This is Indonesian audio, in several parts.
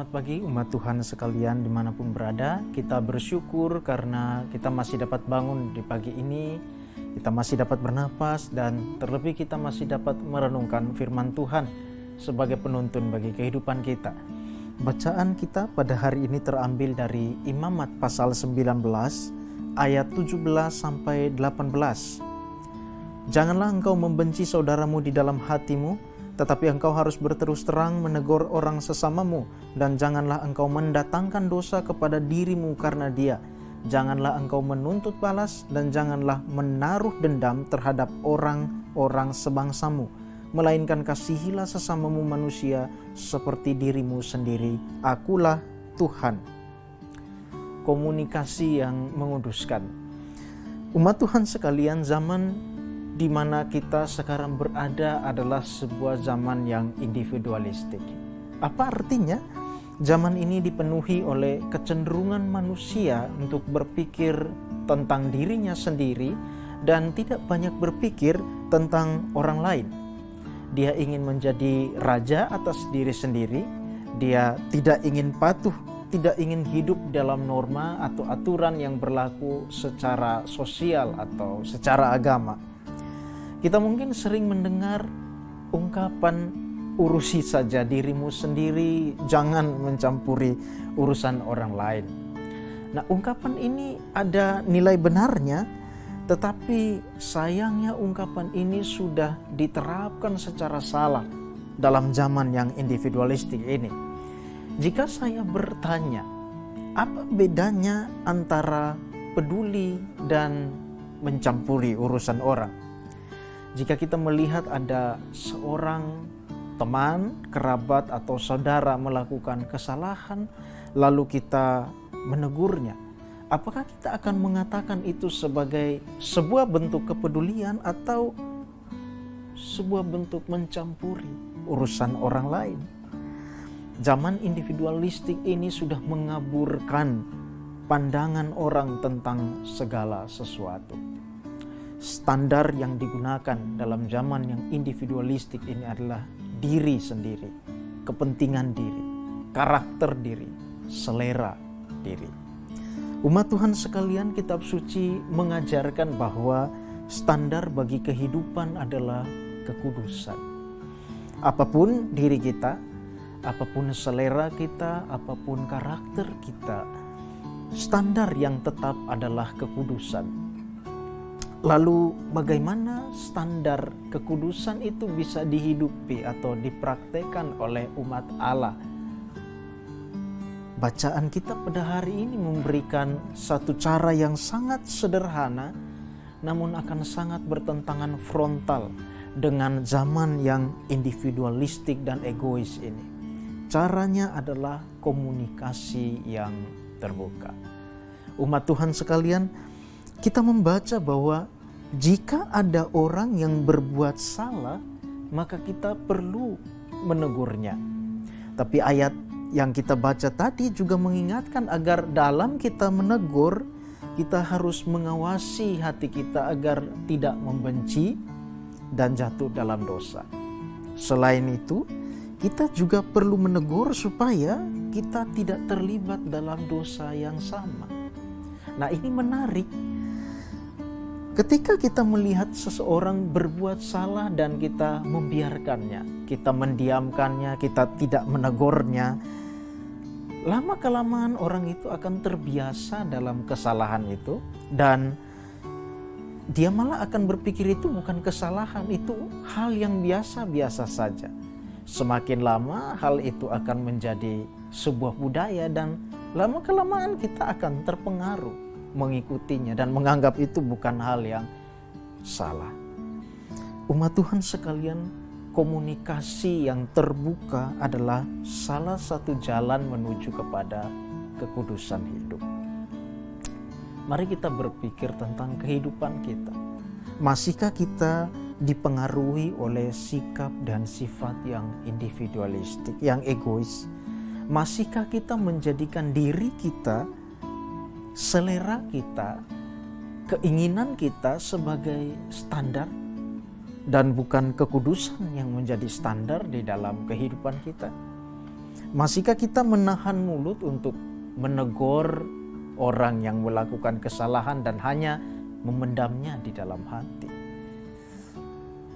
Selamat pagi umat Tuhan sekalian dimanapun berada. Kita bersyukur karena kita masih dapat bangun di pagi ini. Kita masih dapat bernapas dan terlebih kita masih dapat merenungkan firman Tuhan sebagai penuntun bagi kehidupan kita. Bacaan kita pada hari ini terambil dari Imamat pasal 19 ayat 17 sampai 18. Janganlah engkau membenci saudaramu di dalam hatimu, tetapi engkau harus berterus terang menegur orang sesamamu, dan janganlah engkau mendatangkan dosa kepada dirimu karena dia. Janganlah engkau menuntut balas, dan janganlah menaruh dendam terhadap orang-orang sebangsamu, melainkan kasihilah sesamamu manusia seperti dirimu sendiri. Akulah Tuhan. Komunikasi yang menguduskan. Umat Tuhan sekalian, zaman di mana kita sekarang berada adalah sebuah zaman yang individualistik. Apa artinya? Zaman ini dipenuhi oleh kecenderungan manusia untuk berpikir tentang dirinya sendiri dan tidak banyak berpikir tentang orang lain. Dia ingin menjadi raja atas diri sendiri. Dia tidak ingin patuh, tidak ingin hidup dalam norma atau aturan yang berlaku secara sosial atau secara agama. Kita mungkin sering mendengar ungkapan urusi saja dirimu sendiri, jangan mencampuri urusan orang lain. Nah, ungkapan ini ada nilai benarnya, tetapi sayangnya ungkapan ini sudah diterapkan secara salah dalam zaman yang individualistik ini. Jika saya bertanya, apa bedanya antara peduli dan mencampuri urusan orang? Jika kita melihat ada seorang teman, kerabat, atau saudara melakukan kesalahan, lalu kita menegurnya, apakah kita akan mengatakan itu sebagai sebuah bentuk kepedulian atau sebuah bentuk mencampuri urusan orang lain? Zaman individualistik ini sudah mengaburkan pandangan orang tentang segala sesuatu. Standar yang digunakan dalam zaman yang individualistik ini adalah diri sendiri, kepentingan diri, karakter diri, selera diri. Umat Tuhan sekalian, kitab suci mengajarkan bahwa standar bagi kehidupan adalah kekudusan. Apapun diri kita, apapun selera kita, apapun karakter kita, standar yang tetap adalah kekudusan. Lalu bagaimana standar kekudusan itu bisa dihidupi atau dipraktekkan oleh umat Allah? Bacaan kita pada hari ini memberikan satu cara yang sangat sederhana, namun akan sangat bertentangan frontal dengan zaman yang individualistik dan egois ini. Caranya adalah komunikasi yang terbuka. Umat Tuhan sekalian, kita membaca bahwa jika ada orang yang berbuat salah, maka kita perlu menegurnya. Tapi ayat yang kita baca tadi juga mengingatkan agar dalam kita menegur, kita harus mengawasi hati kita agar tidak membenci dan jatuh dalam dosa. Selain itu, kita juga perlu menegur supaya kita tidak terlibat dalam dosa yang sama. Nah, ini menarik. Ketika kita melihat seseorang berbuat salah dan kita membiarkannya, kita mendiamkannya, kita tidak menegurnya, lama-kelamaan orang itu akan terbiasa dalam kesalahan itu dan dia malah akan berpikir itu bukan kesalahan, itu hal yang biasa-biasa saja. Semakin lama hal itu akan menjadi sebuah budaya dan lama-kelamaan kita akan terpengaruh mengikutinya dan menganggap itu bukan hal yang salah. Umat Tuhan sekalian, komunikasi yang terbuka adalah salah satu jalan menuju kepada kekudusan hidup. Mari kita berpikir tentang kehidupan kita. Masihkah kita dipengaruhi oleh sikap dan sifat yang individualistik, yang egois? Masihkah kita menjadikan diri kita, selera kita, keinginan kita sebagai standar dan bukan kekudusan yang menjadi standar di dalam kehidupan kita? Masihkah kita menahan mulut untuk menegur orang yang melakukan kesalahan dan hanya memendamnya di dalam hati?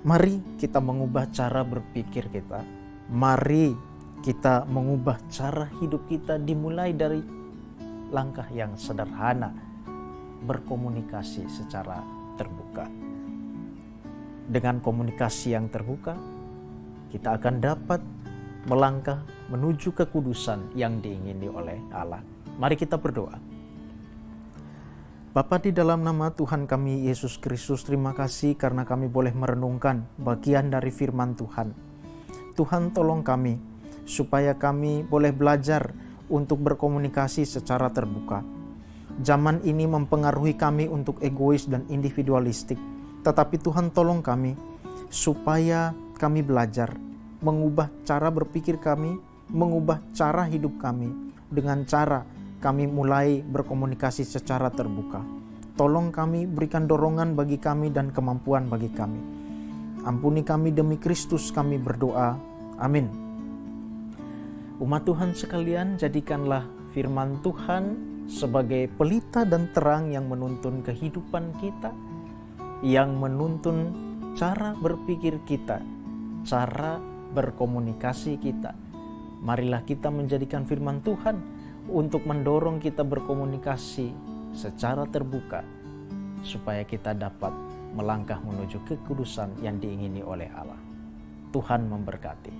Mari kita mengubah cara berpikir kita. Mari kita mengubah cara hidup kita, dimulai dari langkah yang sederhana, berkomunikasi secara terbuka. Dengan komunikasi yang terbuka, kita akan dapat melangkah menuju kekudusan yang diingini oleh Allah. Mari kita berdoa. Bapa, di dalam nama Tuhan kami Yesus Kristus, terima kasih karena kami boleh merenungkan bagian dari firman Tuhan. Tuhan, tolong kami supaya kami boleh belajar untuk berkomunikasi secara terbuka. Zaman ini mempengaruhi kami untuk egois dan individualistik, tetapi Tuhan tolong kami supaya kami belajar mengubah cara berpikir kami, mengubah cara hidup kami dengan cara kami mulai berkomunikasi secara terbuka. Tolong kami, berikan dorongan bagi kami dan kemampuan bagi kami. Ampuni kami demi Kristus kami berdoa. Amin. Umat Tuhan sekalian, jadikanlah firman Tuhan sebagai pelita dan terang yang menuntun kehidupan kita, yang menuntun cara berpikir kita, cara berkomunikasi kita. Marilah kita menjadikan firman Tuhan untuk mendorong kita berkomunikasi secara terbuka, supaya kita dapat melangkah menuju kekudusan yang diingini oleh Allah. Tuhan memberkati.